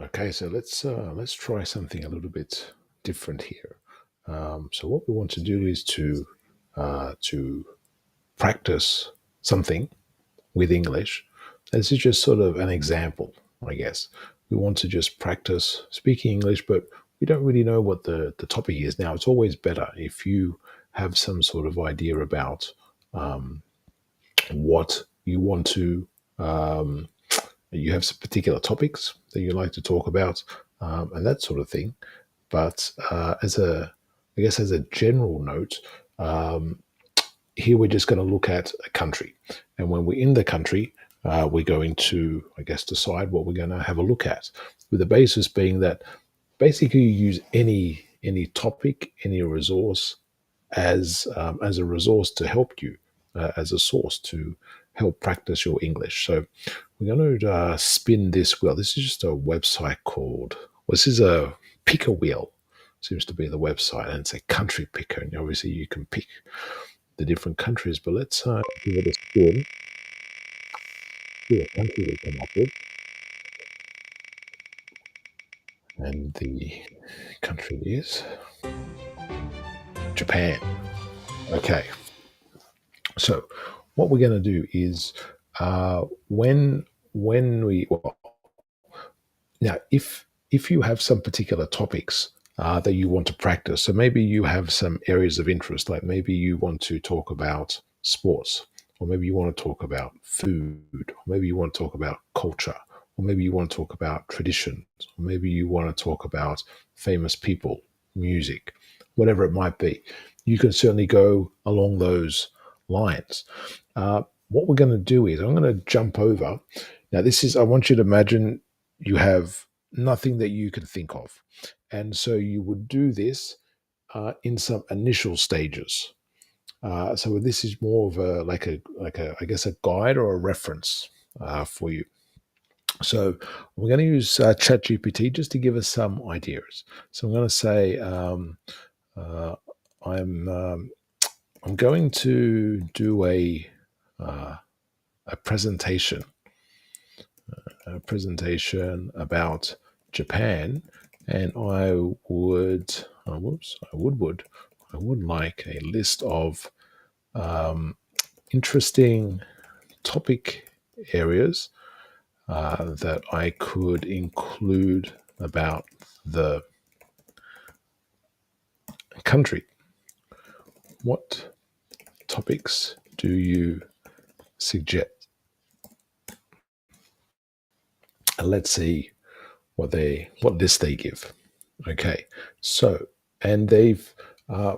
Okay, so let's try something a little bit different here. So what we want to do is to practice something with English. This is just sort of an example, I guess. We want to just practice speaking English, but we don't really know what the topic is. Now, it's always better if you have some sort of idea about um, what you want to. You have some particular topics that you like to talk about, and that sort of thing. But I guess, as a general note, um, here we're just going to look at a country, and when we're in the country, we're going to, I guess, decide what we're going to have a look at, with the basis being that basically you use any topic, any resource as a resource to help you, as a source to help practice your English. So we're going to spin this wheel. This is just a website called. Well, this is a picker wheel. Seems to be the website, and it's a country picker. And obviously, you can pick the different countries. But let's give it a spin. See what country we come up with, and the country is Japan. Okay, so what we're going to do is when we well, now if you have some particular topics that you want to practice, so maybe you have some areas of interest, like maybe you want to talk about sports, or maybe you want to talk about food, or maybe you want to talk about culture, or maybe you want to talk about traditions, or maybe you want to talk about famous people, music, whatever it might be. You can certainly go along those lines. What we're going to do is I'm going to jump over. Now, this is, I want you to imagine you have nothing that you can think of. And so you would do this in some initial stages. So this is more of a I guess a guide or a reference for you. So we're going to use ChatGPT just to give us some ideas. So I'm going to say uh, I'm um, I'm going to do uh, a presentation about Japan, and I would like a list of um, interesting topic areas that I could include about the country. What topics do you suggest? And let's see what list they give. Okay, so and they've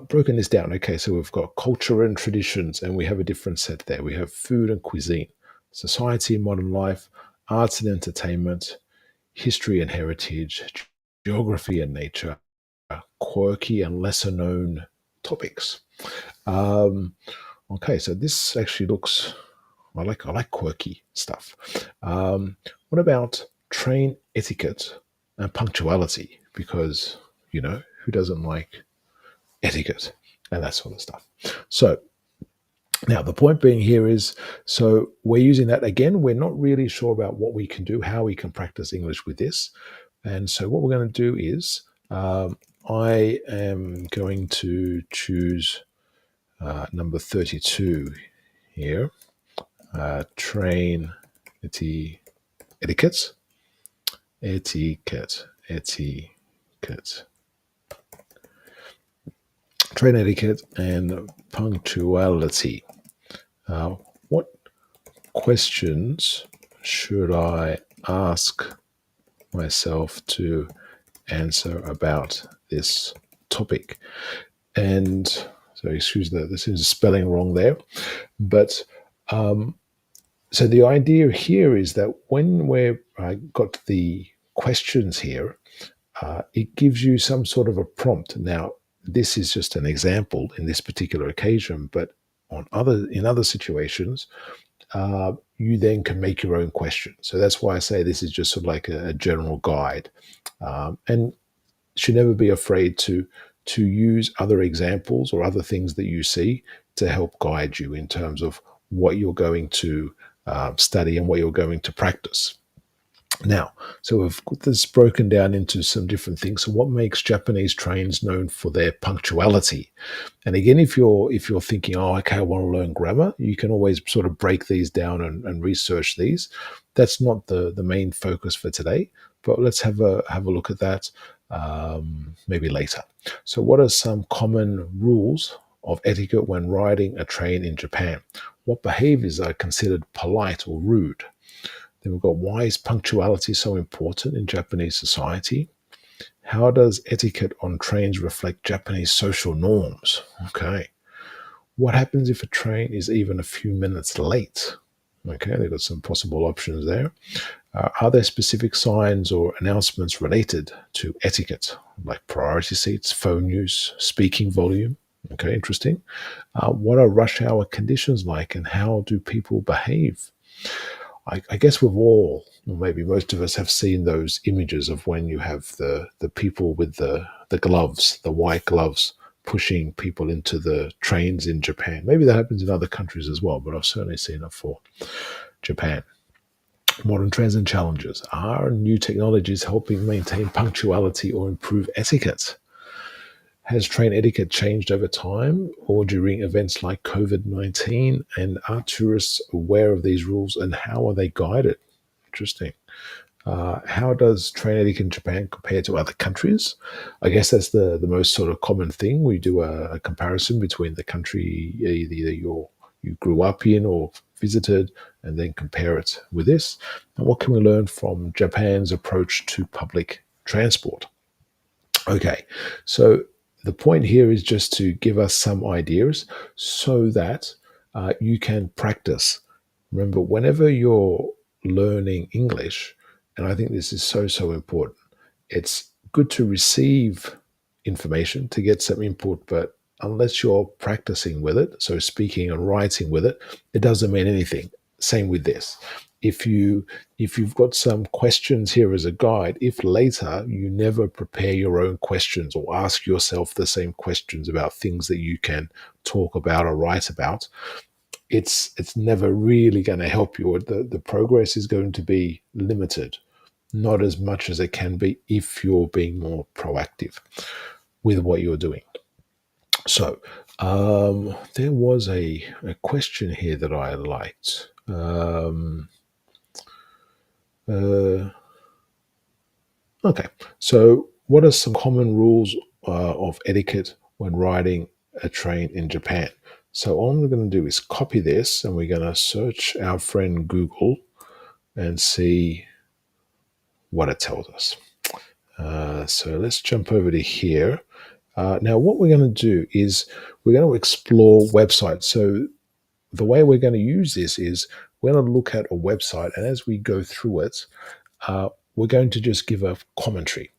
broken this down. Okay, so we've got culture and traditions, and we have a different set there. We have food and cuisine, society and modern life, arts and entertainment, history and heritage, geography and nature, quirky and lesser known topics. Um, okay, so this actually looks. I like quirky stuff. What about train etiquette and punctuality? Because who doesn't like etiquette and that sort of stuff? So now the point being here is, so we're using that again. We're not really sure about what we can do, how we can practice English with this, and so what we're going to do is I am going to choose number 32 here. Train etiquette, etiquette, train etiquette, and punctuality. What questions should I ask myself to answer about this topic? And so, excuse that, this is spelling wrong there, but so the idea here is that when we've got the questions here, it gives you some sort of a prompt. Now, this is just an example in this particular occasion, but in other situations, you then can make your own question. So that's why I say this is just sort of like a general guide, and should never be afraid to use other examples or other things that you see to help guide you in terms of what you're going to study and what you're going to practice. Now, so we've got this broken down into some different things. So, what makes Japanese trains known for their punctuality? And again, if you're thinking, oh, okay, I want to learn grammar, you can always sort of break these down and research these. That's not the main focus for today, but let's have a look at that maybe later. So, what are some common rules of etiquette when riding a train in Japan? What behaviors are considered polite or rude? Then we've got, why is punctuality so important in Japanese society? How does etiquette on trains reflect Japanese social norms? Okay. What happens if a train is even a few minutes late? Okay, they've got some possible options there. Are there specific signs or announcements related to etiquette, like priority seats, phone use, speaking volume? Okay, interesting. What are rush hour conditions like, and how do people behave? I guess we've all, or maybe most of us, have seen those images of when you have the people with the gloves, the white gloves, pushing people into the trains in Japan. Maybe that happens in other countries as well, but I've certainly seen it for Japan. Modern trends and challenges. Are new technologies helping maintain punctuality or improve etiquette? Has train etiquette changed over time or during events like COVID 19? And are tourists aware of these rules, and how are they guided? Interesting. How does train etiquette in Japan compare to other countries? I guess that's the most sort of common thing. We do a comparison between the country either you grew up in or visited, and then compare it with this. And what can we learn from Japan's approach to public transport? Okay, so the point here is just to give us some ideas so that you can practice. Remember, whenever you're learning English, and I think this is so important, it's good to receive information to get some input, but unless you're practicing with it, so speaking and writing with it, it doesn't mean anything. Same with this. If you've got some questions here as a guide, if later you never prepare your own questions or ask yourself the same questions about things that you can talk about or write about, it's never really going to help you. The progress is going to be limited, not as much as it can be if you're being more proactive with what you're doing. So there was a question here that I liked. Uh, okay, so what are some common rules of etiquette when riding a train in Japan? So all I'm going to do is copy this, and we're going to search our friend Google and see what it tells us. So let's jump over to here. Now, what we're going to do is we're going to explore websites. So the way we're going to use this is we're going to look at a website, and as we go through it, we're going to just give a commentary.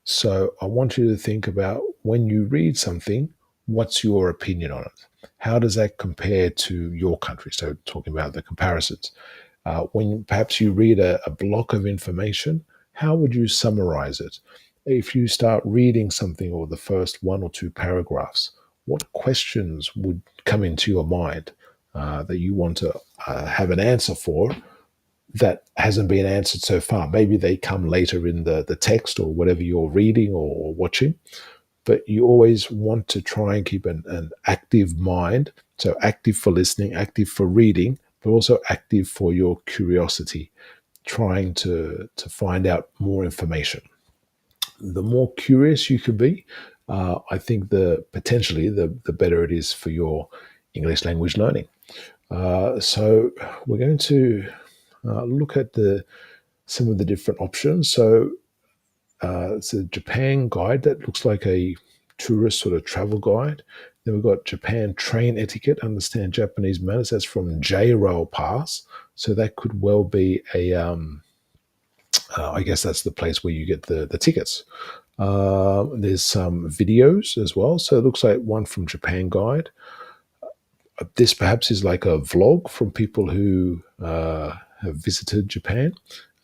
So I want you to think about, when you read something, what's your opinion on it? How does that compare to your country? So talking about the comparisons. When perhaps you read a block of information, how would you summarize it? If you start reading something, or the first one or two paragraphs, what questions would come into your mind that you want to have an answer for that hasn't been answered so far? Maybe they come later in the text or whatever you're reading or watching, but you always want to try and keep an active mind. So active for listening, active for reading, but also active for your curiosity, trying to find out more information. The more curious you can be, I think the better it is for your English language learning. So we're going to look at the some of the different options. So it's a Japan guide that looks like a tourist sort of travel guide. Then we've got Japan train etiquette, understand Japanese manners. That's from J Rail Pass. So that could well be I guess that's the place where you get the tickets. There's some videos as well. So it looks like one from Japan Guide. This perhaps is like a vlog from people who have visited Japan,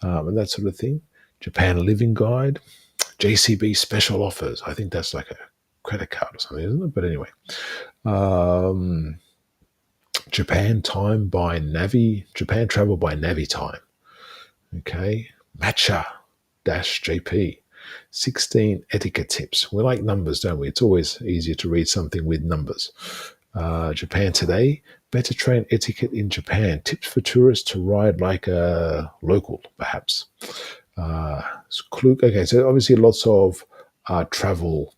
and that sort of thing. Japan Living Guide, JCB special offers. I think that's like a credit card or something, isn't it? But anyway, um, Japan Time by Navi, Japan Travel by Navi Time. Okay. Matcha JP. 16 etiquette tips. We like numbers, don't we? It's always easier to read something with numbers. Japan Today. Better train etiquette in Japan. Tips for tourists to ride like a local, perhaps. Okay, so obviously lots of travel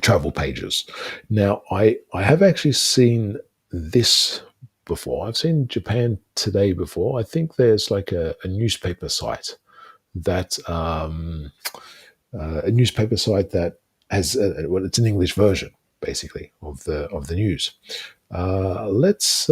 travel pages. Now, I have actually seen this before. I've seen Japan Today before. I think there's like a newspaper site that a newspaper site that has well, it's an English version basically of the news. Let's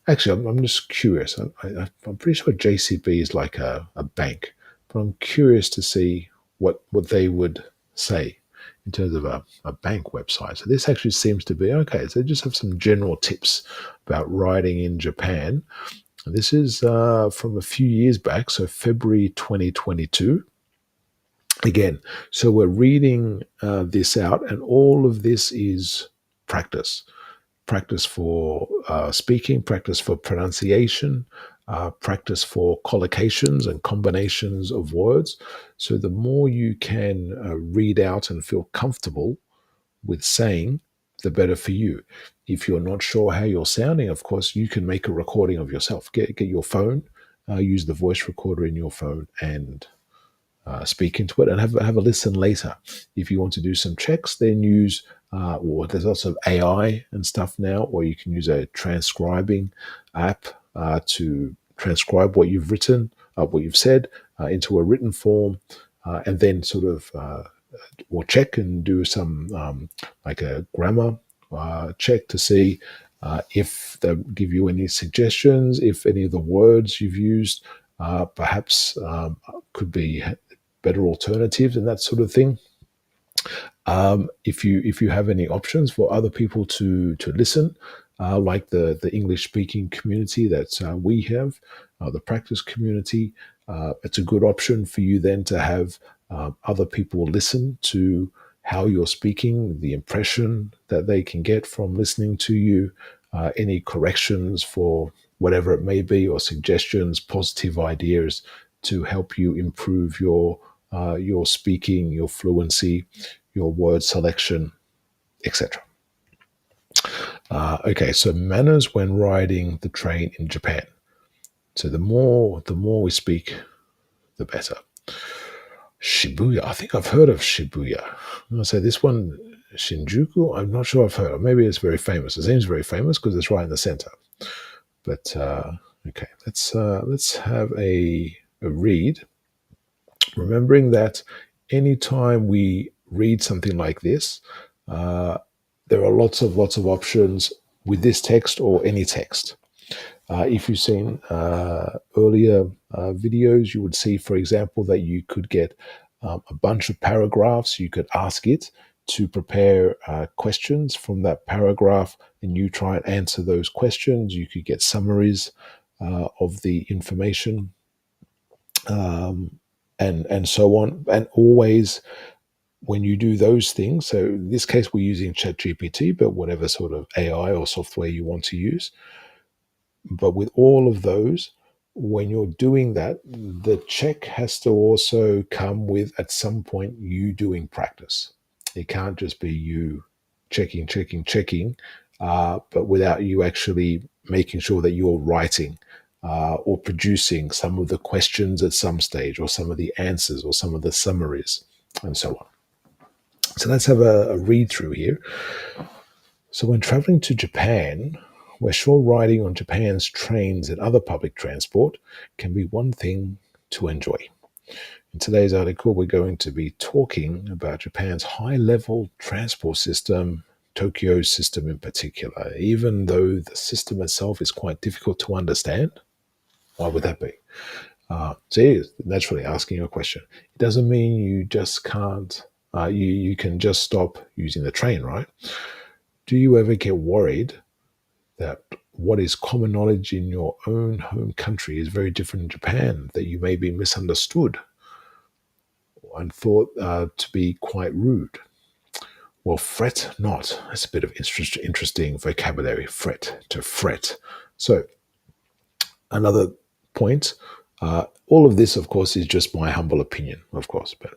actually, I'm just curious. I'm pretty sure JCB is like a bank, but I'm curious to see what they would say in terms of a bank website. So this actually seems to be okay. So they just have some general tips about riding in Japan. And this is from a few years back, so February 2022. Again, so we're reading this out, and all of this is practice. Practice for speaking, practice for pronunciation, practice for collocations and combinations of words. So the more you can read out and feel comfortable with saying, the better for you. If you're not sure how you're sounding, of course, you can make a recording of yourself. Get your phone, use the voice recorder in your phone, and speak into it, and have a listen later. If you want to do some checks, then use or there's lots of AI and stuff now, or you can use a transcribing app to transcribe what you've written, what you've said into a written form, and then sort of or check and do some like a grammar check to see if they give you any suggestions, if any of the words you've used perhaps could be better alternatives and that sort of thing. If you have any options for other people to listen, like the English speaking community that we have, the practice community, it's a good option for you then to have other people listen to how you're speaking, the impression that they can get from listening to you, any corrections for whatever it may be, or suggestions, positive ideas to help you improve your speaking, your fluency, your word selection, etc. Okay, so manners when riding the train in Japan. So the more we speak, the better. Shibuya. I think I've heard of Shibuya. I'm gonna say this one, Shinjuku. I'm not sure I've heard of. Maybe it's very famous. It seems very famous because it's right in the center. But okay, let's have a read. Remembering that anytime we read something like this, uh, there are lots of options with this text or any text. If you've seen earlier videos, you would see, for example, that you could get a bunch of paragraphs. You could ask it to prepare questions from that paragraph, and you try and answer those questions. You could get summaries of the information, and so on. And always, when you do those things, so in this case, we're using ChatGPT, but whatever sort of AI or software you want to use, but with all of those, when you're doing that, the check has to also come with, at some point, you doing practice. It can't just be you checking, but without you actually making sure that you're writing or producing some of the questions at some stage, or some of the answers, or some of the summaries, and so on. So let's have a read through here. So when traveling to Japan, where sure riding on Japan's trains and other public transport can be one thing to enjoy. In today's article, we're going to be talking about Japan's high-level transport system, Tokyo's system in particular, even though the system itself is quite difficult to understand. Why would that be? So you're naturally asking a question. It doesn't mean you just can't, you can just stop using the train, right? Do you ever get worried that what is common knowledge in your own home country is very different in Japan, that you may be misunderstood and thought to be quite rude? Well, fret not. That's a bit of interesting vocabulary. Fret, to fret. So another point. All of this, of course, is just my humble opinion, of course. But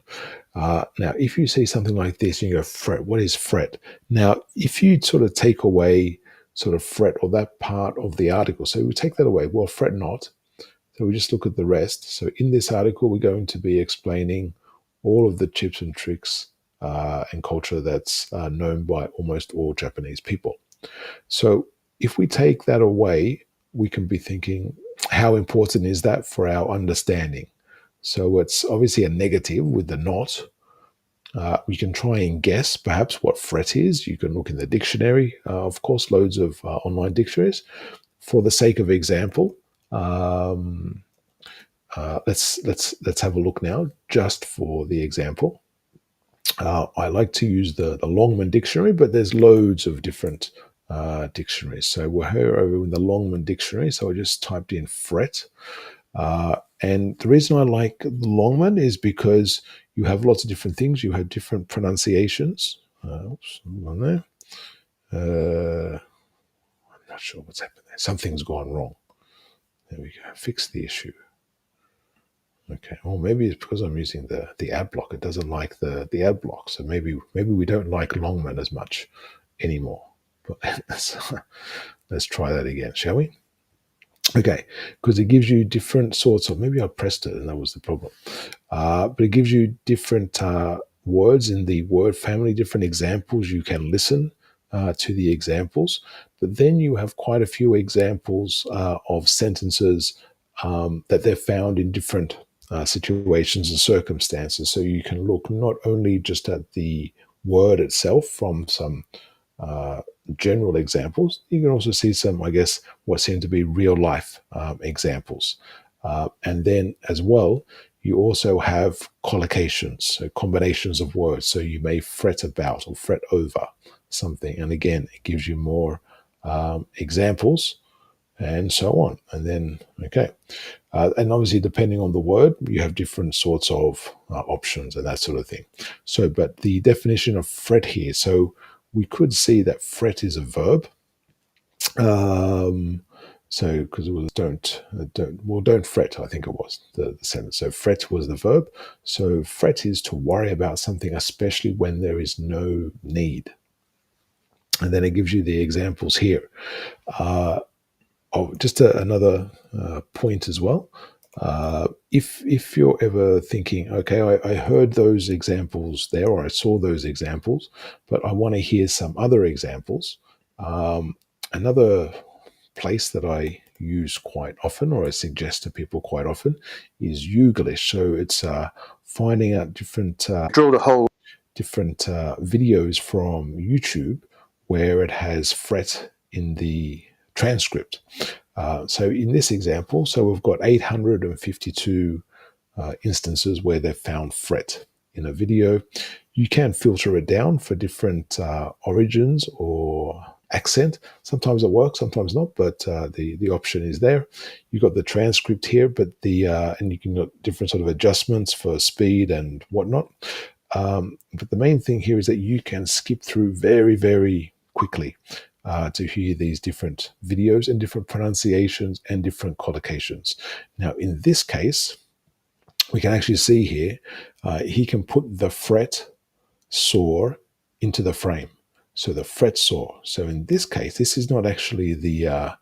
now, if you see something like this and you go, fret, what is fret? Now, if you sort of take away sort of fret or that part of the article, so we take that away, well, fret not. So we just look at the rest. So in this article, we're going to be explaining all of the tips and tricks and culture that's known by almost all Japanese people. So if we take that away, we can be thinking, how important is that for our understanding? So it's obviously a negative with the not. We can try and guess perhaps what fret is. You can look in the dictionary, of course, loads of online dictionaries. For the sake of example, let's have a look now, just for the example. I like to use the Longman dictionary, but there's loads of different dictionaries. So we're here over in the Longman dictionary. So I just typed in fret. And the reason I like the Longman is because you have lots of different things. You have different pronunciations. Oops, on there. I'm not sure what's happened there. Something's gone wrong. There we go. Fix the issue. Okay. Well, maybe it's because I'm using the ad block. It doesn't like the ad block. So maybe we don't like Longman as much anymore. But let's try that again, shall we? Okay, because it gives you different sorts of, maybe I pressed it and that was the problem. But it gives you different words in the word family, different examples. You can listen to the examples, but then you have quite a few examples of sentences that they're found in different situations and circumstances. So you can look not only just at the word itself from some general examples, you can also see some, I guess, what seem to be real life examples. And then as well, you also have collocations, so combinations of words. So you may fret about or fret over something. And again, it gives you more examples and so on. And then, okay. And obviously, depending on the word, you have different sorts of options and that sort of thing. So, but the definition of fret here, so we could see that fret is a verb. So, because it was don't fret, I think it was the sentence. So, fret was the verb. So, fret is to worry about something, especially when there is no need. And then it gives you the examples here. Just another point as well. If you're ever thinking, okay, I heard those examples there, or I saw those examples, but I want to hear some other examples. Another place that I use quite often, or I suggest to people quite often, is Youglish. So it's finding out different drilled a hole. different videos from YouTube where it has fret in the transcript. So in this example, so we've got 852 instances where they've found fret in a video. You can filter it down for different origins or accent. Sometimes it works, sometimes not, but the option is there. You've got the transcript here, but and you can get different sort of adjustments for speed and whatnot. But the main thing here is that you can skip through very, very quickly to hear these different videos and different pronunciations and different collocations. Now, in this case, we can actually see here, he can put the fret saw into the frame. So the fret saw. So in this case, this is not actually the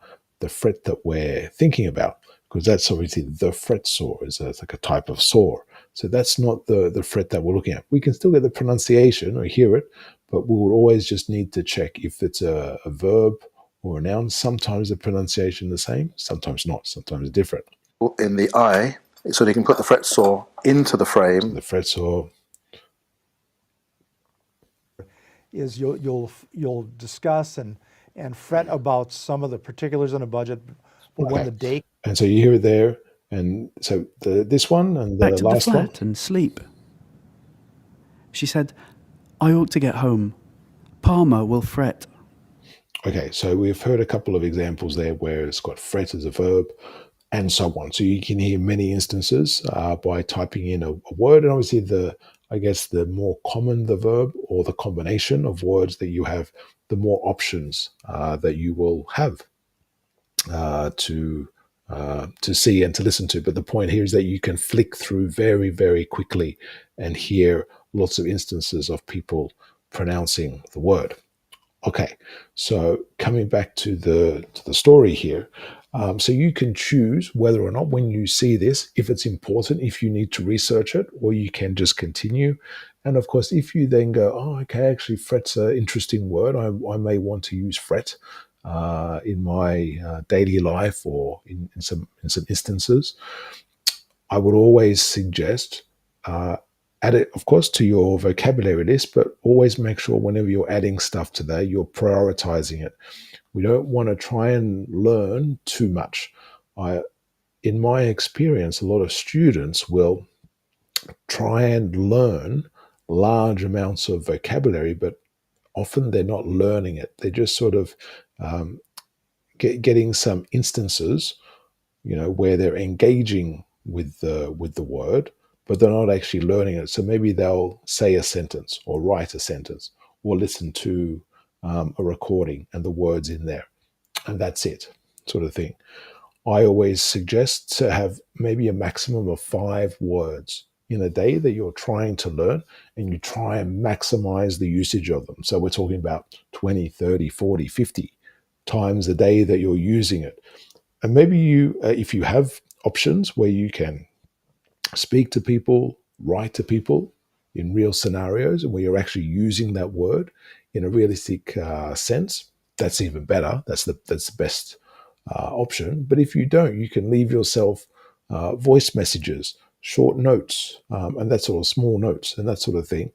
fret that we're thinking about, because that's obviously the fret saw. It's like a type of saw. So that's not the fret that we're looking at. We can still get the pronunciation or hear it, but we will always just need to check if it's a verb or a noun. Sometimes the pronunciation is the same, sometimes not, sometimes different. In the eye, so they can put the fret saw into the frame. So the fret saw is you'll discuss and fret about some of the particulars on a budget, but when the day and so you hear it there, and so this one and the back to last the flat one and sleep. She said, I ought to get home. Palmer will fret. Okay, so we've heard a couple of examples there where it's got fret as a verb and so on. So you can hear many instances by typing in a word, and obviously I guess the more common the verb or the combination of words that you have, the more options that you will have to to see and to listen to. But the point here is that you can flick through very, very quickly and hear lots of instances of people pronouncing the word. Okay, so coming back to the story here, so you can choose whether or not when you see this, if it's important, if you need to research it, or you can just continue. And of course, if you then go, oh, okay, actually, fret's an interesting word. I may want to use fret in my daily life or in some instances. I would always suggest add it, of course, to your vocabulary list, but always make sure whenever you're adding stuff to that, you're prioritizing it. We don't want to try and learn too much. In my experience, a lot of students will try and learn large amounts of vocabulary, but often they're not learning it. They're just sort of getting some instances, where they're engaging with the word, but they're not actually learning it. So maybe they'll say a sentence or write a sentence or listen to a recording and the words in there, and that's it, sort of thing. I always suggest to have maybe a maximum of 5 words in a day that you're trying to learn, and you try and maximize the usage of them. So we're talking about 20, 30, 40, 50 times a day that you're using it. And maybe you, if you have options where you can speak to people, write to people in real scenarios, and where you're actually using that word in a realistic sense, that's even better. That's the best option. But if you don't, you can leave yourself voice messages, short notes, and that sort of small notes and that sort of thing.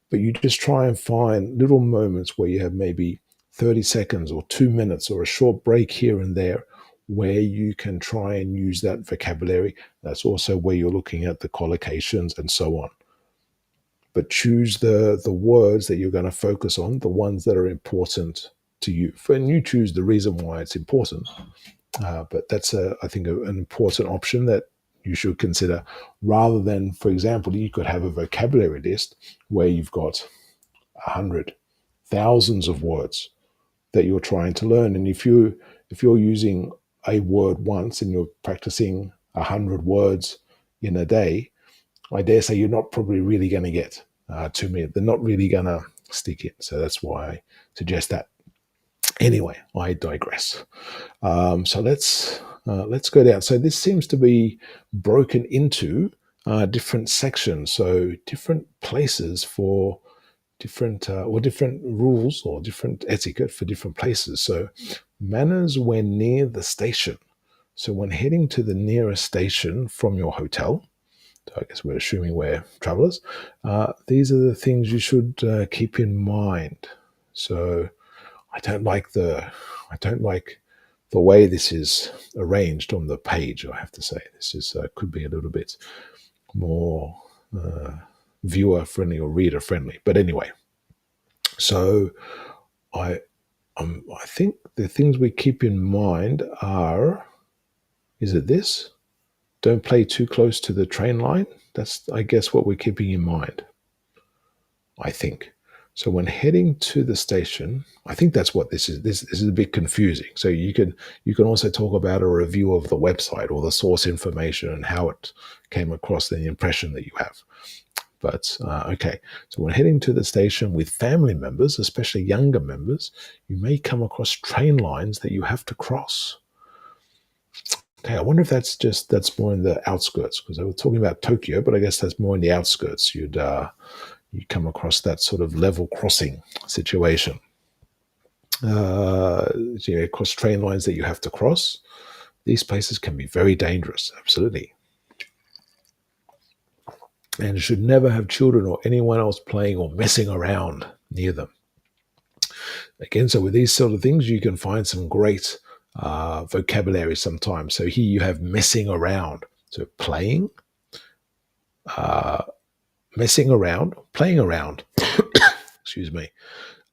But you just try and find little moments where you have maybe 30 seconds or 2 minutes or a short break here and there where you can try and use that vocabulary. That's also where you're looking at the collocations and so on. But choose the words that you're going to focus on, the ones that are important to you. And you choose the reason why it's important. But that's, I think, an important option that you should consider, rather than, for example, you could have a vocabulary list where you've got 100, thousands of words that you're trying to learn. And if you're using a word once and you're practicing 100 words in a day, I dare say you're not probably really going to get 2 minutes. They're not really going to stick in. So that's why I suggest that. Anyway, I digress. So let's go down. So this seems to be broken into different sections. So different places for different or different rules or different etiquette for different places. So manners when near the station. So when heading to the nearest station from your hotel, so I guess we're assuming we're travelers, these are the things you should keep in mind. So I don't like the way this is arranged on the page. I have to say, this is could be a little bit more viewer friendly or reader friendly. But anyway, so I think the things we keep in mind are, is it this? Don't play too close to the train line. That's, I guess, what we're keeping in mind, I think. So when heading to the station, I think that's what this is. This is a bit confusing. So you can also talk about a review of the website or the source information and how it came across, the impression that you have. But okay, so when heading to the station with family members, especially younger members, you may come across train lines that you have to cross. Okay, I wonder if that's more in the outskirts, because I was talking about Tokyo, but I guess that's more in the outskirts. You come across that sort of level crossing situation. Cross train lines that you have to cross. These places can be very dangerous, absolutely. And you should never have children or anyone else playing or messing around near them. Again, so with these sort of things, you can find some great vocabulary sometimes. So here you have messing around. So playing, messing around, playing around. Excuse me.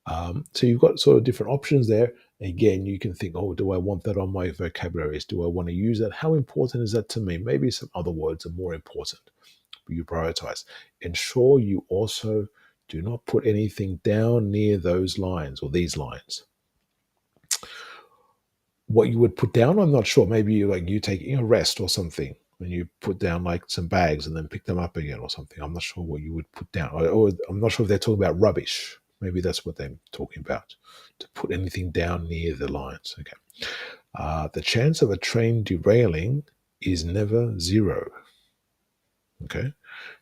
So you've got sort of different options there. Again, you can think, oh, do I want that on my vocabularies? Do I want to use that? How important is that to me? Maybe some other words are more important. You prioritize. Ensure you also do not put anything down near those lines or these lines. what you would put down, I'm not sure. Maybe you taking a rest or something, and you put down like some bags and then pick them up again or something. I'm not sure what you would put down, or I'm not sure if they're talking about rubbish. Maybe that's what they're talking about, to put anything down near the lines. Okay. The chance of a train derailing is never zero. Okay.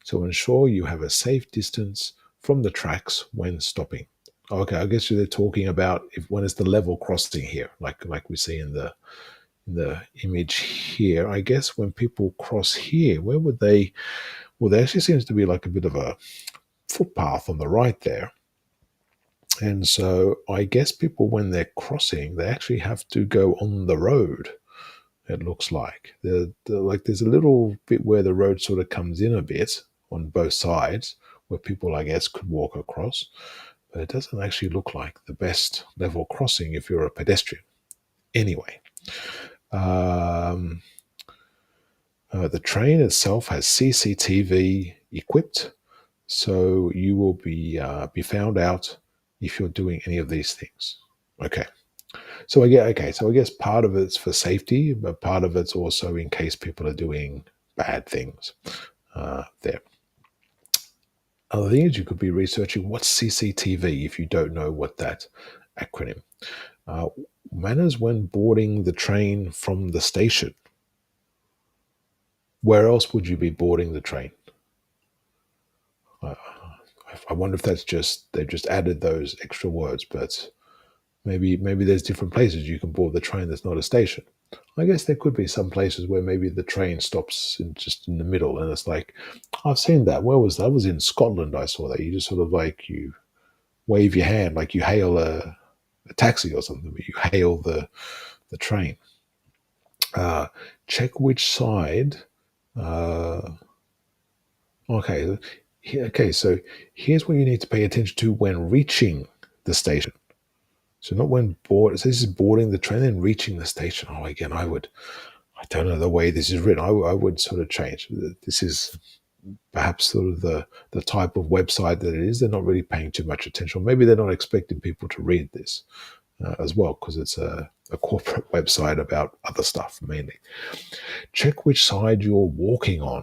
So ensure you have a safe distance from the tracks when stopping. Okay, I guess they're talking about when it's the level crossing here, like we see in the image here. I guess when people cross here, where would they? Well, there actually seems to be like a bit of a footpath on the right there. And so I guess people, when they're crossing, they actually have to go on the road. It looks like like there's a little bit where the road sort of comes in a bit on both sides, where people, I guess, could walk across. But it doesn't actually look like the best level crossing if you're a pedestrian. Anyway, the train itself has CCTV equipped, so you will be found out if you're doing any of these things. Okay. So I guess part of it's for safety, but part of it's also in case people are doing bad things there. Other thing is, you could be researching what's CCTV if you don't know what that acronym. Manners when boarding the train from the station. Where else would you be boarding the train? I wonder if that's they've just added those extra words, but maybe there's different places you can board the train that's not a station. I guess there could be some places where maybe the train stops just in the middle, and it's like, I've seen that. Where was that? That was in Scotland. I saw that. You just sort of like, you wave your hand like you hail a taxi or something, but you hail the train. Check which side. Okay, so here's what you need to pay attention to when reaching the station. So not when board. So this is boarding the train and reaching the station. Oh, again, I don't know the way this is written. I would sort of change. This is perhaps sort of the type of website that it is. They're not really paying too much attention. Maybe they're not expecting people to read this as well, because it's a corporate website about other stuff mainly. Check which side you're walking on.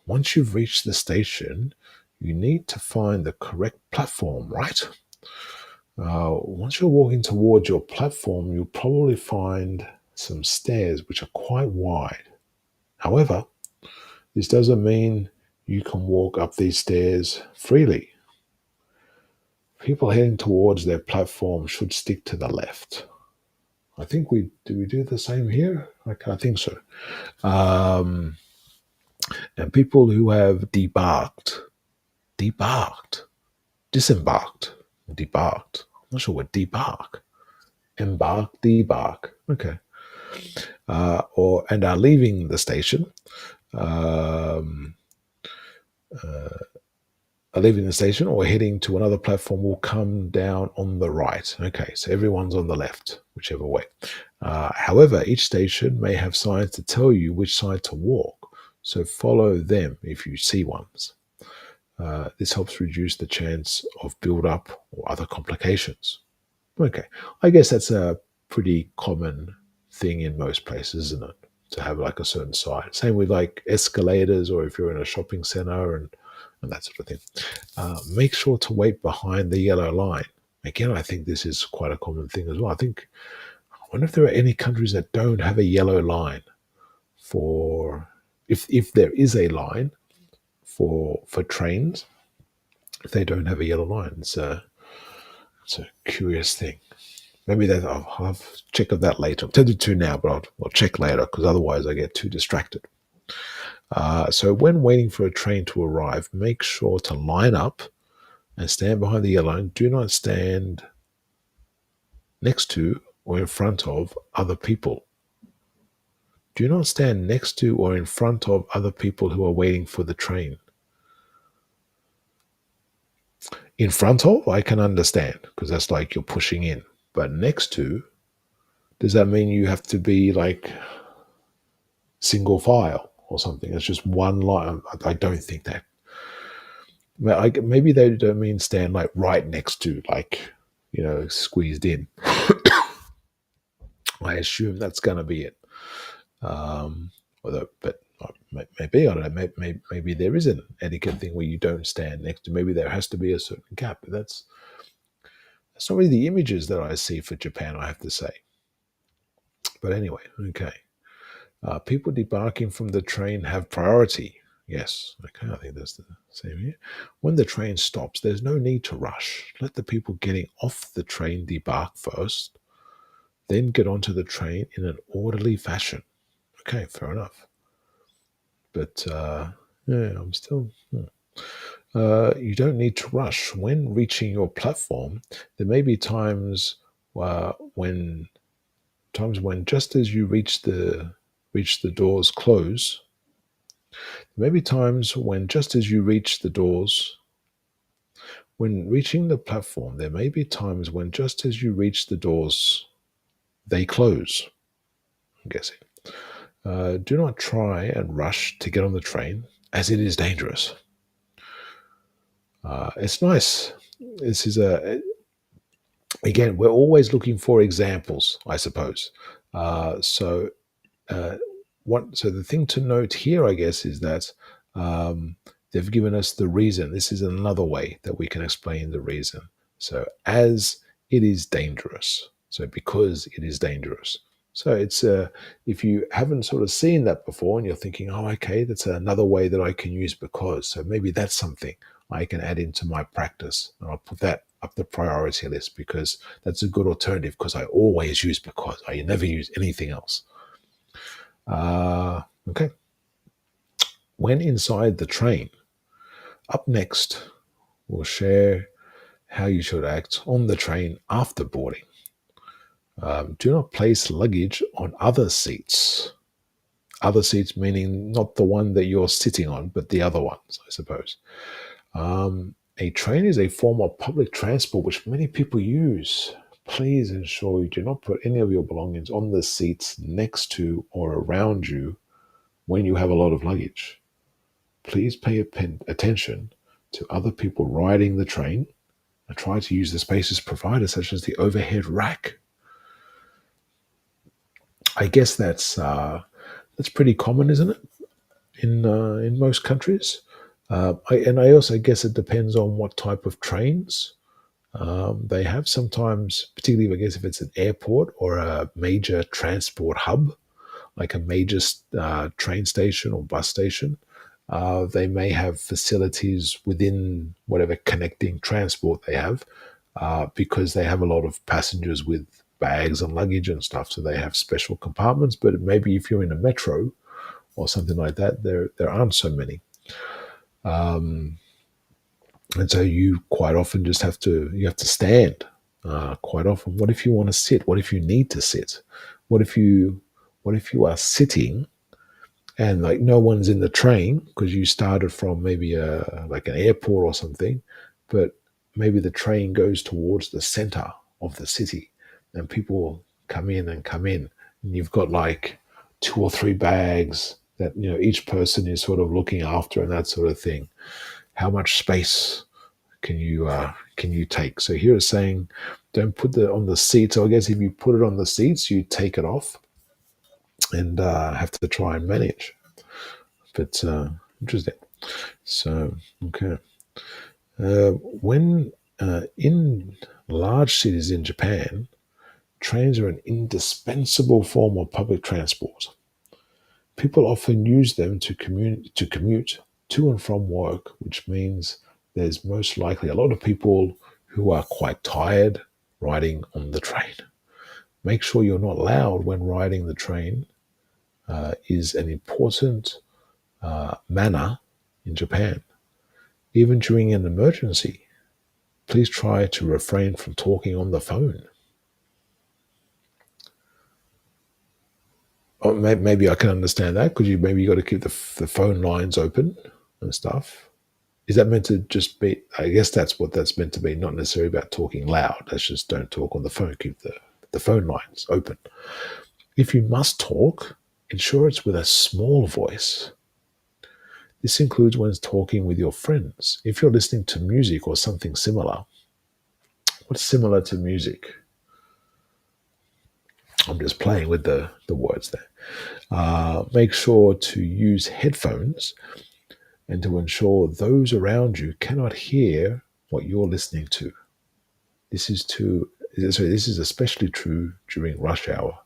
Once you've reached the station, you need to find the correct platform, right? Once you're walking towards your platform, you'll probably find some stairs which are quite wide. However, this doesn't mean you can walk up these stairs freely. People heading towards their platform should stick to the left. I think we do the same here? I think so. And people who have disembarked, debarked. I'm not sure what debark. Embark, debark. Okay. And are leaving the station. Are leaving the station or heading to another platform will come down on the right. Okay, so everyone's on the left, whichever way. However, each station may have signs to tell you which side to walk, so follow them if you see ones. This helps reduce the chance of build-up or other complications. Okay, I guess that's a pretty common thing in most places, isn't it? To have like a certain sign. Same with like escalators, or if you're in a shopping center and that sort of thing. Make sure to wait behind the yellow line. Again, I think this is quite a common thing as well. I wonder if there are any countries that don't have a yellow line for, if there is a line for trains, if they don't have a yellow line. It's a curious thing. Maybe I'll have to check of that later. I'm tempted to now, but I'll check later, because otherwise I get too distracted. So when waiting for a train to arrive, make sure to line up and stand behind the yellow line. Do not stand next to or in front of other people. Do not stand next to or in front of other people who are waiting for the train. In front of, I can understand, because that's like you're pushing in. But next to, does that mean you have to be like single file or something? It's just one line. I don't think that. Maybe they don't mean stand like right next to, like, squeezed in. I assume that's going to be it. Although, but maybe I don't know. Maybe there is an etiquette thing where you don't stand next to. Maybe there has to be a certain gap. But that's not really the images that I see for Japan, I have to say. But anyway, okay. People debarking from the train have priority. Yes, okay, I think that's the same here. When the train stops, there's no need to rush. Let the people getting off the train debark first, then get onto the train in an orderly fashion. Okay, fair enough. But yeah, I'm still. You don't need to rush. When reaching your platform, there may be times when just as you reach the doors close. There may be times when just as you reach the doors. When reaching the platform, there may be times when just as you reach the doors, they close. I'm guessing. Do not try and rush to get on the train, as it is dangerous. It's nice. This is again, we're always looking for examples, I suppose. So the thing to note here, I guess, is that they've given us the reason. This is another way that we can explain the reason. So as it is dangerous. So because it is dangerous. So it's if you haven't sort of seen that before and you're thinking, oh, okay, that's another way that I can use because. So maybe that's something I can add into my practice. And I'll put that up the priority list because that's a good alternative because I always use because. I never use anything else. Okay. When inside the train, up next, we'll share how you should act on the train after boarding. Do not place luggage on other seats. Other seats meaning not the one that you're sitting on, but the other ones, I suppose. A train is a form of public transport which many people use. Please ensure you do not put any of your belongings on the seats next to or around you when you have a lot of luggage. Please pay attention to other people riding the train and try to use the spaces provided, such as the overhead rack. I guess that's pretty common, isn't it? In most countries. I also guess it depends on what type of trains they have. Sometimes, particularly I guess if it's an airport or a major transport hub, like a major train station or bus station, they may have facilities within whatever connecting transport they have because they have a lot of passengers with bags and luggage and stuff. So they have special compartments. But maybe if you're in a metro or something like that, there aren't so many. And so you quite often just have to stand quite often. What if you want to sit? What if you need to sit? What if you are sitting and like no one's in the train because you started from maybe like an airport or something, but maybe the train goes towards the center of the city and people come in and you've got like 2 or 3 bags that each person is sort of looking after and that sort of thing. How much space can you take? So here it's saying don't put it on the seats. So I guess if you put it on the seats, you take it off and have to try and manage. But interesting. So okay. When in large cities in Japan, trains are an indispensable form of public transport. People often use them to commute to and from work, which means there's most likely a lot of people who are quite tired riding on the train. Make sure you're not loud when riding the train is an important manner in Japan. Even during an emergency, please try to refrain from talking on the phone. Or maybe I can understand that because maybe you got to keep the phone lines open and stuff. Is that meant to just be? I guess that's what that's meant to be. Not necessarily about talking loud. That's just don't talk on the phone. Keep the phone lines open. If you must talk, ensure it's with a small voice. This includes when talking with your friends. If you're listening to music or something similar, what's similar to music? I'm just playing with the words there. Make sure to use headphones and to ensure those around you cannot hear what you're listening to. This is this is especially true during rush hour.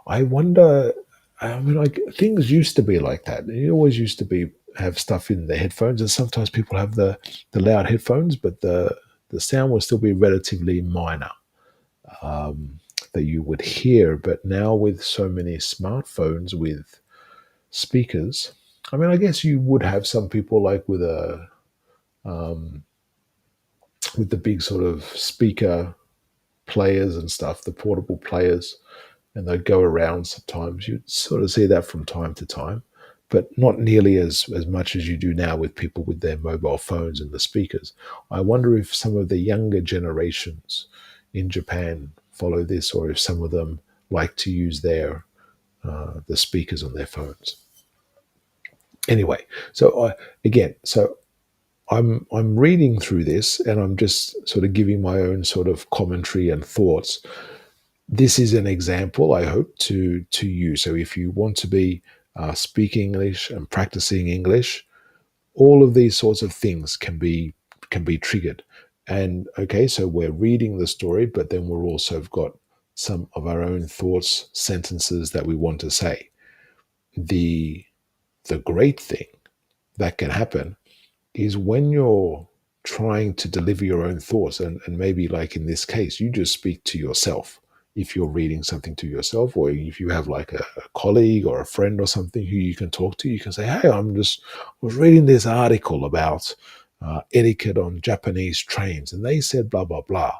I wonder. I mean, like things used to be like that. It always used to be have stuff in the headphones, and sometimes people have the loud headphones, but the sound will still be relatively minor that you would hear. But now with so many smartphones with speakers, I mean, I guess you would have some people like with the big sort of speaker players and stuff, the portable players, and they go around sometimes. You sort of see that from time to time, but not nearly as much as you do now with people with their mobile phones and the speakers. I wonder if some of the younger generations in Japan follow this, or if some of them like to use the speakers on their phones. Anyway, so so I'm reading through this, and I'm just sort of giving my own sort of commentary and thoughts. This is an example, I hope, to you. So if you want to be speaking English and practicing English, all of these sorts of things can be triggered. And okay, so we're reading the story, but then we're also got some of our own thoughts, sentences that we want to say. The great thing that can happen is when you're trying to deliver your own thoughts, and maybe like in this case, you just speak to yourself. If you're reading something to yourself, or if you have like a colleague or a friend or something who you can talk to, you can say, hey, I was reading this article about etiquette on Japanese trains, and they said blah, blah, blah.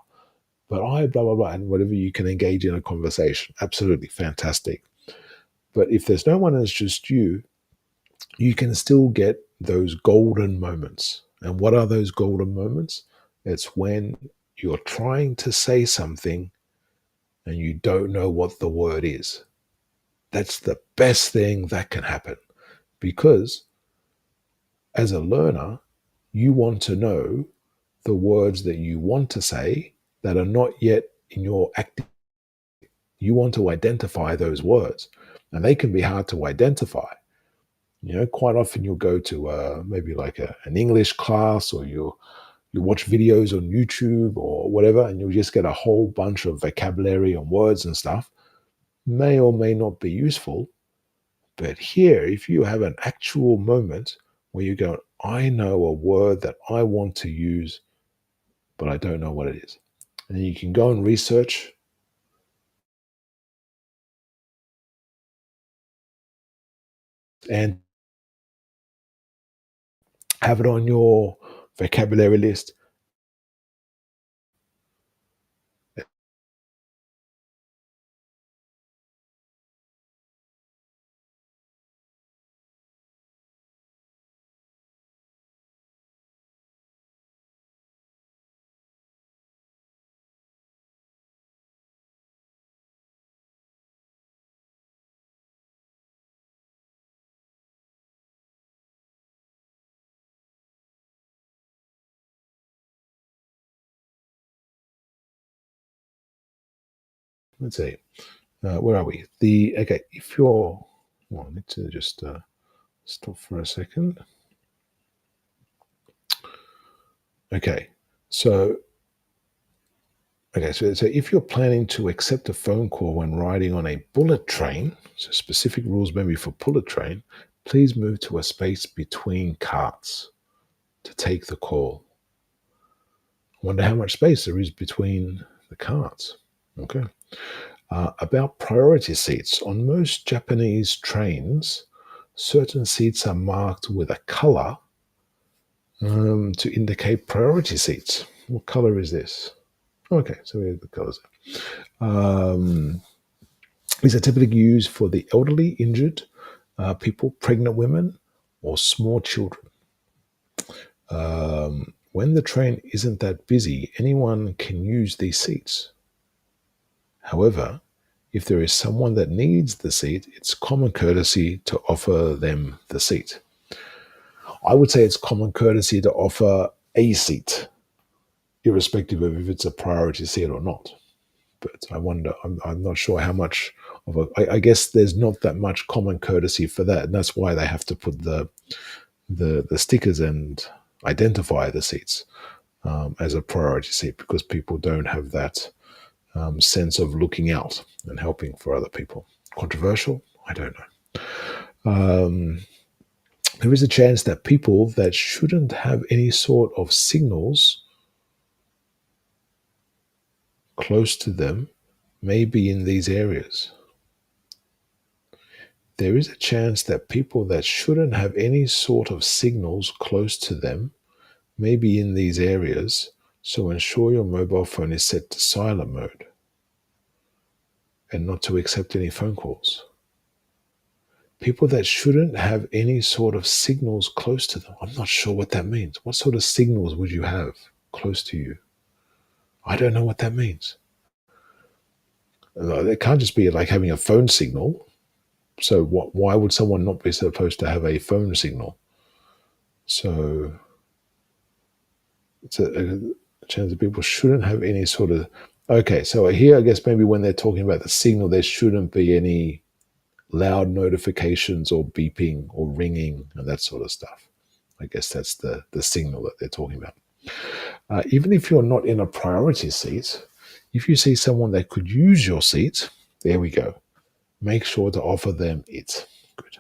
But I blah, blah, blah, and whatever, you can engage in a conversation. Absolutely fantastic. But if there's no one, and it's just you can still get those golden moments. And what are those golden moments? It's when you're trying to say something and you don't know what the word is. That's the best thing that can happen, because as a learner, you want to know the words that you want to say that are not yet in your active. You want to identify those words, and they can be hard to identify. Quite often you'll go to maybe like an English class, or you watch videos on YouTube or whatever, and you'll just get a whole bunch of vocabulary and words and stuff. May or may not be useful. But here, if you have an actual moment where you go, I know a word that I want to use, but I don't know what it is. And you can go and research and have it on your vocabulary list. Let's see. Where are we? Okay. If you're, well, I need to just stop for a second. Okay. So if you're planning to accept a phone call when riding on a bullet train, so specific rules maybe for bullet train, please move to a space between carts to take the call. I wonder how much space there is between the carts. Okay. About priority seats. On most Japanese trains, certain seats are marked with a color to indicate priority seats. What color is this? Okay, so we have the colors. These are typically used for the elderly, injured people, pregnant women, or small children. When the train isn't that busy, anyone can use these seats. However, if there is someone that needs the seat, it's common courtesy to offer them the seat. I would say it's common courtesy to offer a seat, irrespective of if it's a priority seat or not. but I wonder. I'm not sure how much of a. I guess there's not that much common courtesy for that, and that's why they have to put the stickers and identify the seats as a priority seat, because people don't have that sense of looking out and helping for other people. Controversial? I don't know. There is a chance that people that shouldn't have any sort of signals close to them may be in these areas. There is a chance that people that shouldn't have any sort of signals close to them may be in these areas, so ensure your mobile phone is set to silent mode and not to accept any phone calls. People that shouldn't have any sort of signals close to them. I'm not sure what that means. What sort of signals would you have close to you? I don't know what that means. It can't just be like having a phone signal. So why would someone not be supposed to have a phone signal? So it's a chance that people shouldn't have any sort of... Okay, so here I guess maybe when they're talking about the signal, there shouldn't be any loud notifications or beeping or ringing and that sort of stuff. I guess that's the signal that they're talking about. Even if you're not in a priority seat, if you see someone that could use your seat, there we go. Make sure to offer them it. Good.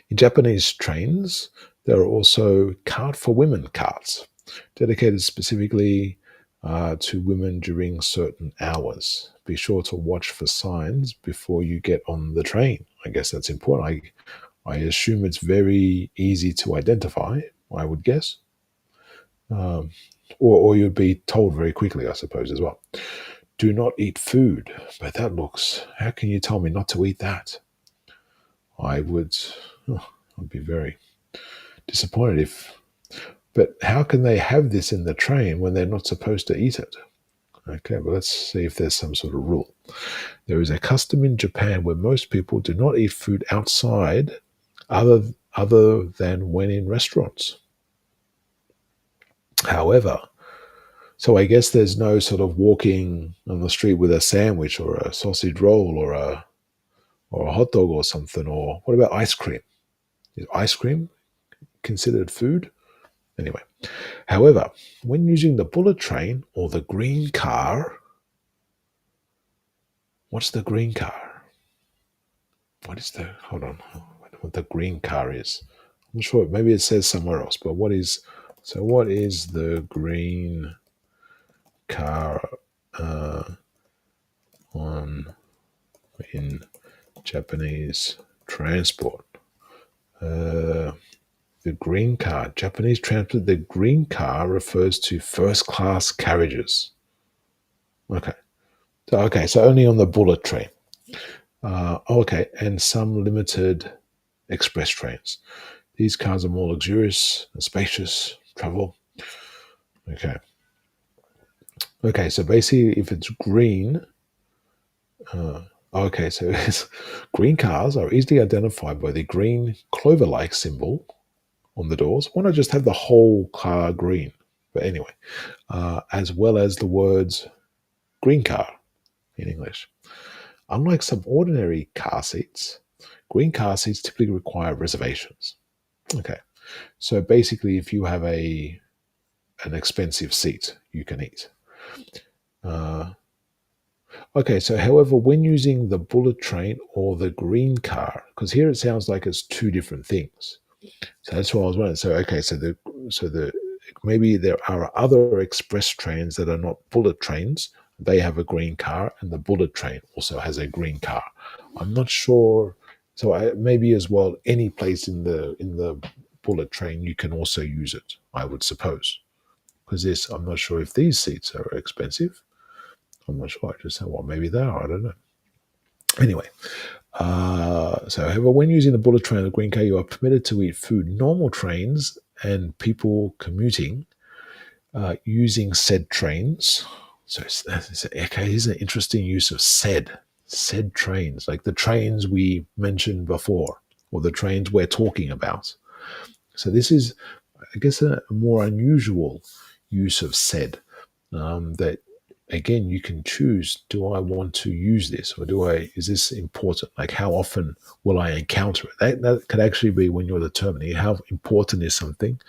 In Japanese trains, there are also cart for women carts, dedicated specifically to women during certain hours. Be sure to watch for signs before you get on the train. I guess that's important. I assume it's very easy to identify, I would guess. Or you'd be told very quickly, I suppose, as well. Do not eat food. But that looks... How can you tell me not to eat that? I'd be very disappointed if... But how can they have this in the train when they're not supposed to eat it? Okay, well, let's see if there's some sort of rule. There is a custom in Japan where most people do not eat food outside other than when in restaurants. However, so I guess there's no sort of walking on the street with a sandwich or a sausage roll or a hot dog or something. Or what about ice cream? Is ice cream considered food? Anyway, however, when using the bullet train or the green car, what's the green car? What is the... Hold on. I don't know what the green car is. I'm not sure. Maybe it says somewhere else. But what is... So what is the green car in Japanese transport? The green car, Japanese transport, the green car refers to first class carriages. Okay. So only on the bullet train. Okay, and some limited express trains. These cars are more luxurious and spacious travel. Okay, so basically if it's green, so it's, green cars are easily identified by the green clover-like symbol on the doors. Why not just have the whole car green? But anyway, as well as the words green car in English. Unlike some ordinary car seats, green car seats typically require reservations. Okay, so basically if you have an expensive seat, you can eat. Okay, so however, when using the bullet train or the green car, because here it sounds like it's two different things. So that's what I was wondering. So okay, so the maybe there are other express trains that are not bullet trains. They have a green car, and the bullet train also has a green car. I'm not sure. So maybe as well, any place in the bullet train you can also use it, I would suppose. Because I'm not sure if these seats are expensive. I'm not sure. I just said, well, maybe they are. I don't know. Anyway, so however, when using the bullet train or the green car, you are permitted to eat food. Normal trains and people commuting using said trains. So okay, here's an interesting use of said trains, like the trains we mentioned before, or the trains we're talking about. So this is, I guess, a more unusual use of said that again, you can choose, do I want to use this, or is this important? Like, how often will I encounter it? That could actually be when you're determining how important is something.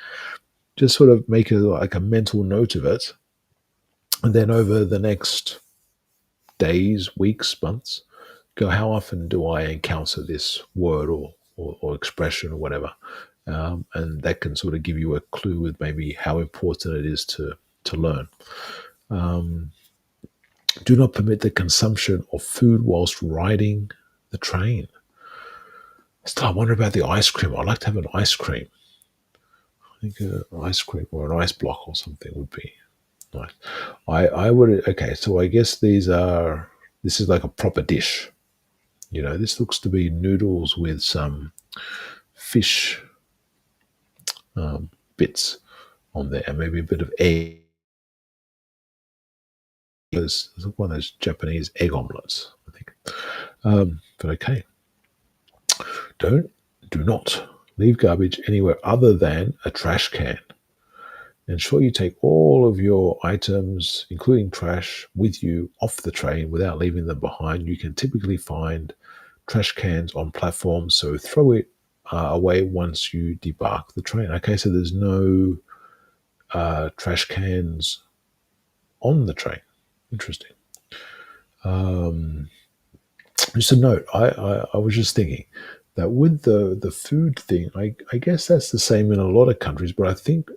Just sort of make like a mental note of it. And then over the next days, weeks, months, go, how often do I encounter this word or expression or whatever? And that can sort of give you a clue with maybe how important it is to learn. Do not permit the consumption of food whilst riding the train. Still, I wonder about the ice cream. I'd like to have an ice cream. I think an ice cream or an ice block or something would be nice. I would, okay, so I guess this is like a proper dish. This looks to be noodles with some fish bits on there, and maybe a bit of egg. There's one of those Japanese egg omelets, I think. But okay. Do not leave garbage anywhere other than a trash can. Ensure you take all of your items, including trash, with you off the train without leaving them behind. You can typically find trash cans on platforms, so throw it away once you debark the train. Okay, so there's no trash cans on the train. Interesting. Just a note, I was just thinking that with the food thing, I guess that's the same in a lot of countries, but I think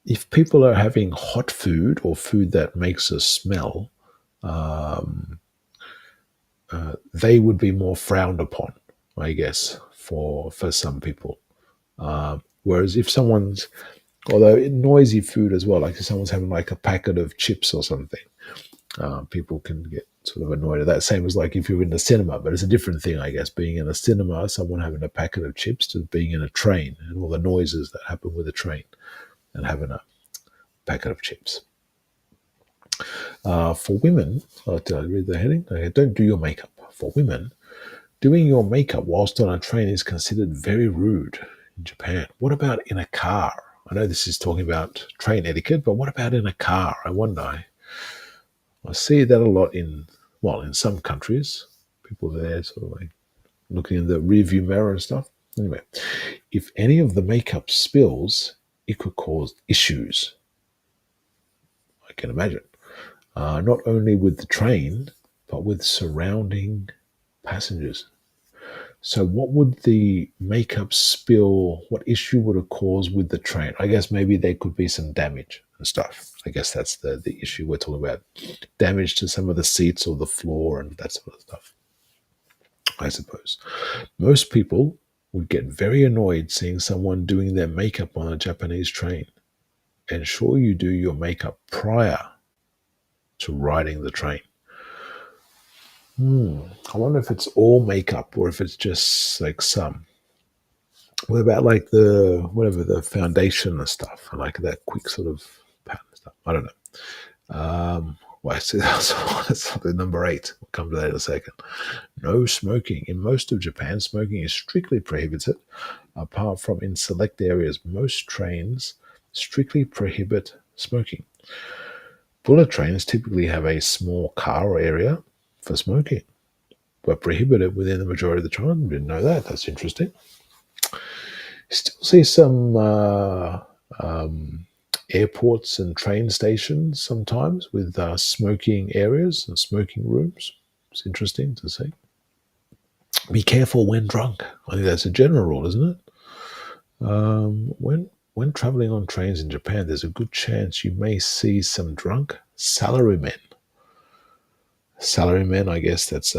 if people are having hot food or food that makes a smell, they would be more frowned upon, I guess, for some people. Whereas if someone's, although noisy food as well, like if someone's having like a packet of chips or something, people can get sort of annoyed at that. Same as like if you're in the cinema, but it's a different thing, I guess, being in a cinema, someone having a packet of chips, to being in a train and all the noises that happen with a train and having a packet of chips. For women, did I read the heading? Okay, don't do your makeup. For women, doing your makeup whilst on a train is considered very rude in Japan. What about in a car? I know this is talking about train etiquette, but what about in a car? I wonder. I see that a lot in some countries. People there sort of like looking in the rearview mirror and stuff. Anyway, if any of the makeup spills, it could cause issues. I can imagine. Not only with the train, but with surrounding passengers. So what would the makeup spill, what issue would it cause with the train? I guess maybe there could be some damage and stuff. I guess that's the issue we're talking about. Damage to some of the seats or the floor and that sort of stuff, I suppose. Most people would get very annoyed seeing someone doing their makeup on a Japanese train. Ensure you do your makeup prior to riding the train. I wonder if it's all makeup or if it's just like some. What about like the foundation and stuff, and like that quick sort of pattern stuff? I don't know. Well, I see that's something number 8. We'll come to that in a second. No smoking. In most of Japan, smoking is strictly prohibited, apart from in select areas. Most trains strictly prohibit smoking. Bullet trains typically have a small car area for smoking, but prohibited within the majority of the train. Didn't know that. That's interesting. Still see some airports and train stations sometimes with smoking areas and smoking rooms. It's interesting to see. Be careful when drunk. I think that's a general rule, isn't it? When traveling on trains in Japan, there's a good chance you may see some drunk salarymen. Salarymen, I guess that's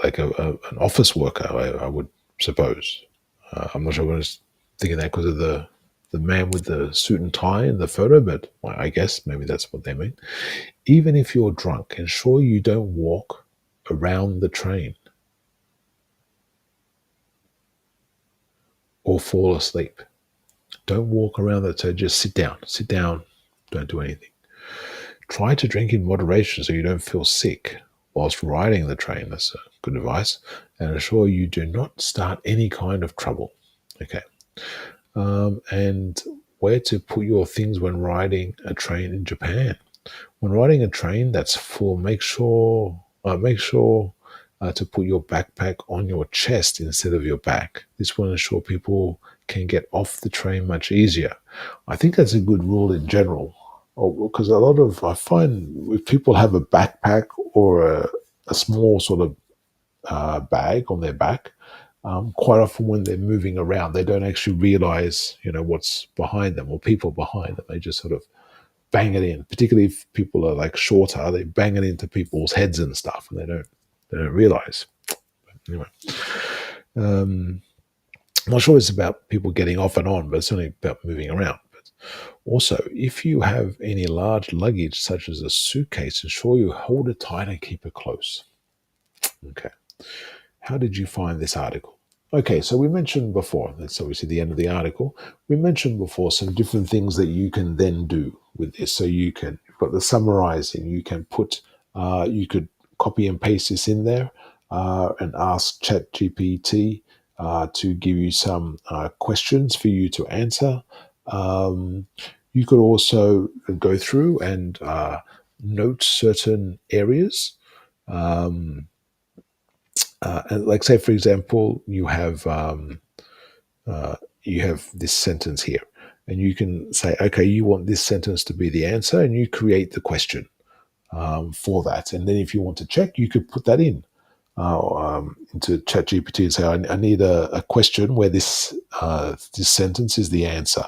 like an office worker, I would suppose. I'm not sure I was thinking that because of the man with the suit and tie in the photo, but I guess maybe that's what they mean. Even if you're drunk, ensure you don't walk around the train or fall asleep. Don't walk around that, so just sit down, don't do anything. Try to drink in moderation so you don't feel sick whilst riding the train. That's good advice. And ensure you do not start any kind of trouble. Okay. And where to put your things when riding a train in Japan. When riding a train that's full, make sure to put your backpack on your chest instead of your back. This will ensure people can get off the train much easier. I think that's a good rule in general, because I find if people have a backpack or a small sort of bag on their back, quite often when they're moving around, they don't actually realize, what's behind them or people behind them. They just sort of bang it in. Particularly if people are like shorter, they bang it into people's heads and stuff, and they don't realize. Anyway, I'm not sure it's about people getting off and on, but it's only about moving around. But also, if you have any large luggage, such as a suitcase, ensure you hold it tight and keep it close. Okay. How did you find this article? Okay, so we mentioned before, that's obviously the end of the article. We mentioned before some different things that you can then do with this. So you've got the summarizing, you could copy and paste this in there and ask ChatGPT to give you some questions for you to answer. You could also go through and note certain areas. And like, say, for example, you have this sentence here, and you can say, okay, you want this sentence to be the answer, and you create the question for that. And then if you want to check, you could put that into ChatGPT and say, I need a question where this sentence is the answer.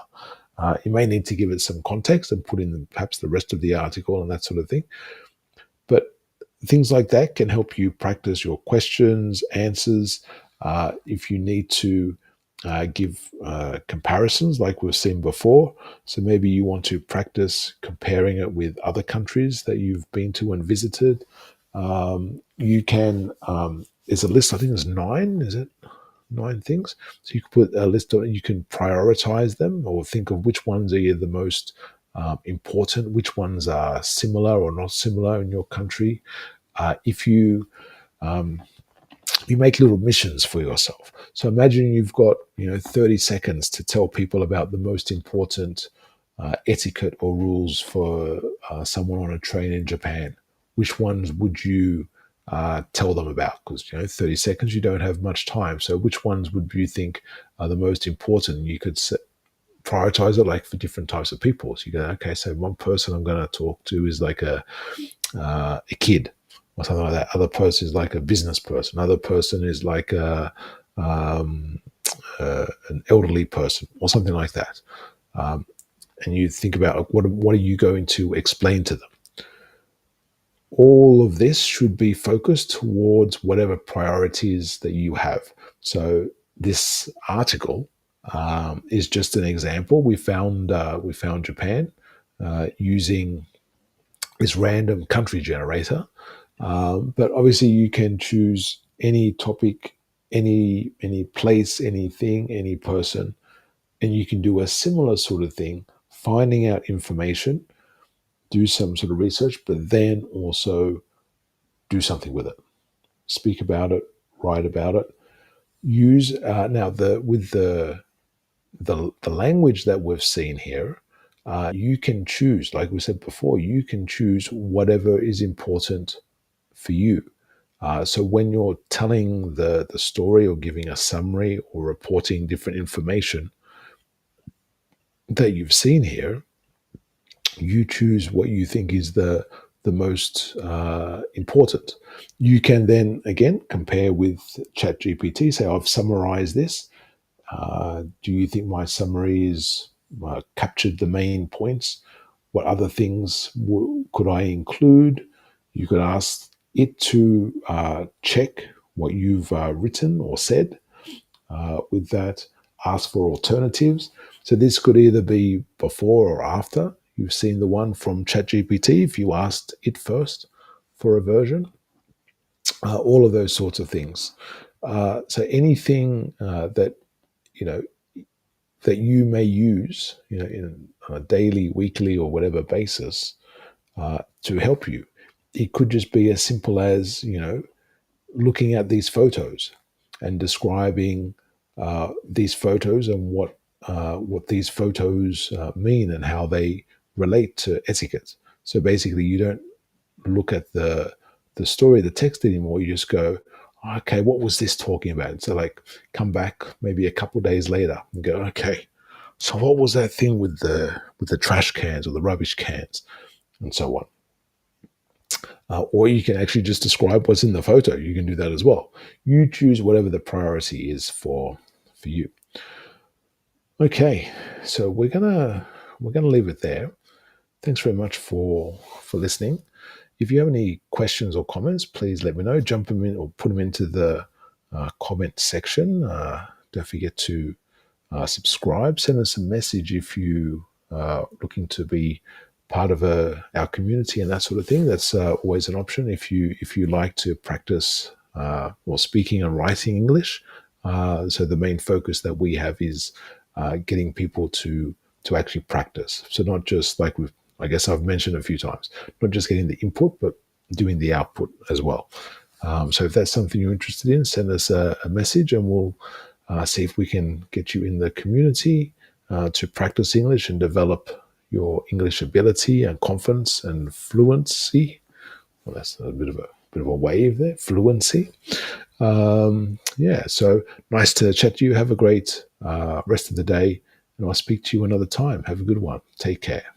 You may need to give it some context and put in perhaps the rest of the article and that sort of thing. But things like that can help you practice your questions, answers. If you need to give comparisons like we've seen before, so maybe you want to practice comparing it with other countries that you've been to and visited. You can, there's a list, I think there's 9, is it? 9 things. So you can put a list on it, you can prioritize them or think of which ones are the most important, which ones are similar or not similar in your country. If you make little missions for yourself. So imagine you've got 30 seconds to tell people about the most important etiquette or rules for someone on a train in Japan. Which ones would you tell them about? Because 30 seconds, you don't have much time. So which ones would you think are the most important? You could prioritize it like for different types of people. So you go, okay, so one person I'm going to talk to is like a kid or something like that. Other person is like a business person. Other person is like an elderly person or something like that. And you think about what are you going to explain to them? All of this should be focused towards whatever priorities that you have. So this article is just an example. We found Japan using this random country generator, but obviously you can choose any topic, any place, anything, any person, and you can do a similar sort of thing, finding out information, do some sort of research, but then also do something with it. Speak about it, write about it. Use now with the language that we've seen here. You can choose, like we said before, you can choose whatever is important for you. So when you're telling the story or giving a summary or reporting different information that you've seen here, you choose what you think is the most important. You can then, again, compare with ChatGPT, say, I've summarized this. Do you think my summary is captured the main points? What other things could I include? You could ask it to check what you've written or said. With that, ask for alternatives. So this could either be before or after you've seen the one from ChatGPT, if you asked it first for a version. All of those sorts of things. So anything that that you may use, in on a daily, weekly, or whatever basis to help you. It could just be as simple as looking at these photos and describing these photos and what what these photos mean and how they relate to etiquette. So basically, you don't look at the story, the text anymore. You just go, okay, what was this talking about? So like, come back maybe a couple days later and go, okay, so what was that thing with the trash cans or the rubbish cans, and so on. Or you can actually just describe what's in the photo. You can do that as well. You choose whatever the priority is for you. Okay, so we're gonna leave it there. Thanks very much for listening. If you have any questions or comments, please let me know. Jump them in or put them into the comment section. Don't forget to subscribe. Send us a message if you are looking to be part of our community and that sort of thing. That's always an option if you like to practice speaking and writing English. So the main focus that we have is getting people to actually practice. So not just like I guess I've mentioned a few times, not just getting the input, but doing the output as well. So if that's something you're interested in, send us a message and we'll see if we can get you in the community to practice English and develop your English ability and confidence and fluency. Well, that's a bit of a wave there, fluency. So nice to chat to you. Have a great rest of the day, and I'll speak to you another time. Have a good one. Take care.